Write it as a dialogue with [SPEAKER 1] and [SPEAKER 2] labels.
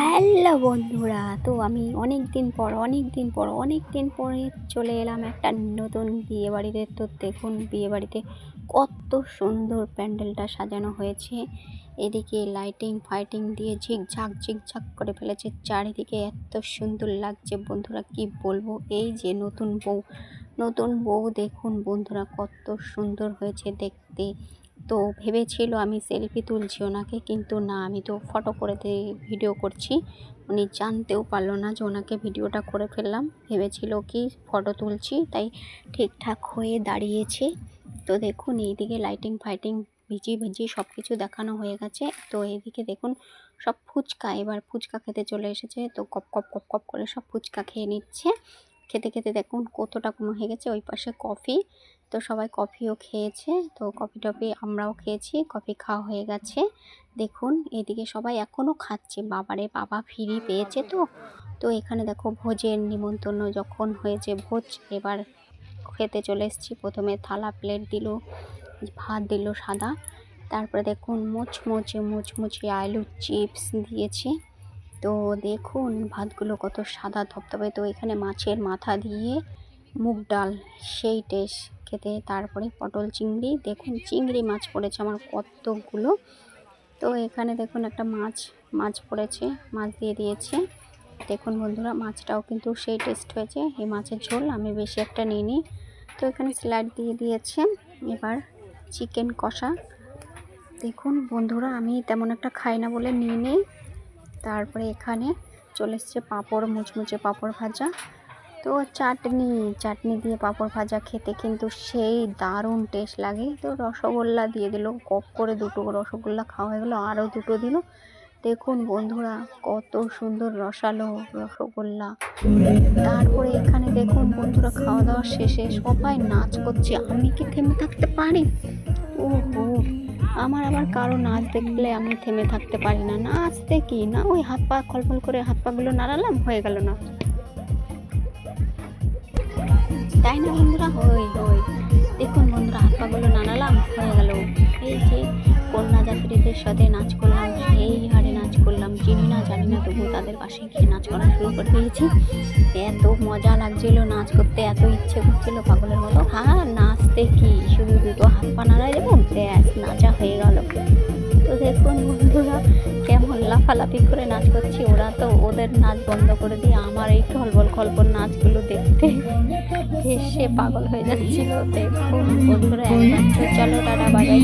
[SPEAKER 1] Hello বন্ধুরা, তো আমি অনেক দিন পরে চলে এলাম একটা নতুন বিয়েবাড়িতে। তো দেখুন বিয়েবাড়িতে কত সুন্দর প্যান্ডেলটা সাজানো হয়েছে। এদিকে লাইটিং ফাইটিং দিয়ে ঝিকঝাক করে ফেলেছে, চারিদিকে এত সুন্দর লাগছে বন্ধুরা, কি বলবো। এই যে নতুন বউ দেখুন বন্ধুরা, কত সুন্দর হয়েছে দেখতে। তো ভেবেছিল আমি সেলফি তুলছি ওনাকে, কিন্তু না, আমি তো ফটো করে ভিডিও করছি। উনি জানতেও পারলো না যে ওনাকে ভিডিওটা করে ফেললাম, ভেবেছিল কি ফটো তুলছি, তাই ঠিকঠাক হয়ে দাঁড়িয়েছে। তো দেখুন এইদিকে লাইটিং ফাইটিং ভিজি সব কিছু দেখানো হয়ে গেছে। তো এইদিকে দেখুন সব ফুচকা, এবার ফুচকা খেতে চলে এসেছে। তো কপ করে সব ফুচকা খেয়ে নিচ্ছে। খেতে দেখুন কতটা কম হয়ে গেছে। ওই পাশে কফি, তো সবাই কফিও খেয়েছে। তো কফি টফি আমরাও খেয়েছি, কফি খাওয়া হয়ে গেছে। দেখুন এদিকে সবাই এখনও খাচ্ছে, বাবারে বাবা ফ্রি পেয়েছে। তো এখানে দেখো ভোজের নিমন্ত্রণ যখন হয়েছে, ভোজ এবার খেতে চলে এসেছি। প্রথমে থালা প্লেট দিল, ভাত দিল সাদা, তারপরে দেখুন মুচমুচে আলুর চিপস দিয়েছে। তো দেখুন ভাতগুলো কত সাদা ধবধবে। তো এখানে মাছের মাথা দিয়ে মুগ ডাল, সেই টেস্ট খেতে। তারপরে পটল চিংড়ি, দেখুন চিংড়ি মাছ পড়েছে আমার কতগুলো। তো এখানে দেখুন একটা মাছ পড়েছে, মাছ দিয়ে দিয়েছে। দেখুন বন্ধুরা মাছটাও কিন্তু সেই টেস্ট হয়েছে। এই মাছের ঝোল আমি বেশি একটা নিইনি। তো এখানে স্যালাড দিয়ে দিয়েছে। এবার চিকেন কষা, দেখুন বন্ধুরা আমি তেমন একটা খাই না বলে নিয়ে নিই। তারপরে এখানে চলে এসছে পাঁপড়, মুচমুচে পাঁপড় ভাজা। তো চাটনি দিয়ে পাঁপড় ভাজা খেতে কিন্তু সেই দারুণ টেস্ট লাগে। তো রসগোল্লা দিয়ে দিল, কপ করে দুটো রসগোল্লা খাওয়া হয়ে গেলো, আরও দুটো দিল। দেখুন বন্ধুরা কত সুন্দর রসালো রসগোল্লা। তারপরে এখানে দেখুন বন্ধুরা খাওয়া দাওয়া শেষে সবাই নাচ করছে, আমি কি থেমে থাকতে পারি? ও আমার আবার কারো নাচ দেখলে আমি থেমে থাকতে পারি না। নাচতে কি না, ওই হাত পা খলফল করে হাত পাগুলো নাড়ালাম, হয়ে গেল না, তাই না বন্ধুরা? দেখুন বন্ধুরা হাত পাগুলো নাড়ালাম, হয়ে গেল। এই যে কন্যাযাত্রীদের সাথে নাচ করলাম, সেই হারে নাচ করলাম, চিনি না জানি না, তবু তাদের পাশে গিয়ে নাচ করা শুরু করে দিয়েছি। এত মজা লাগছিল নাচ করতে, এত ইচ্ছে করছিল পাগলের মতো। হ্যাঁ নাচতে কি, শুধু দুটো হাত পা নাড়াই দেবো, ব্যাস নাচা হয়ে গেল। তো দেখুন বন্ধুরা কেমন লাফালাফি করে নাচ করছি, ওরা তো ওদের নাচ বন্ধ করে দিয়ে আমার এই খলবল নাচগুলো দেখতে হেসে পাগল হয়ে যাচ্ছিল। দেখুন বন্ধুরা একবার চলো টাটা বাই বাই।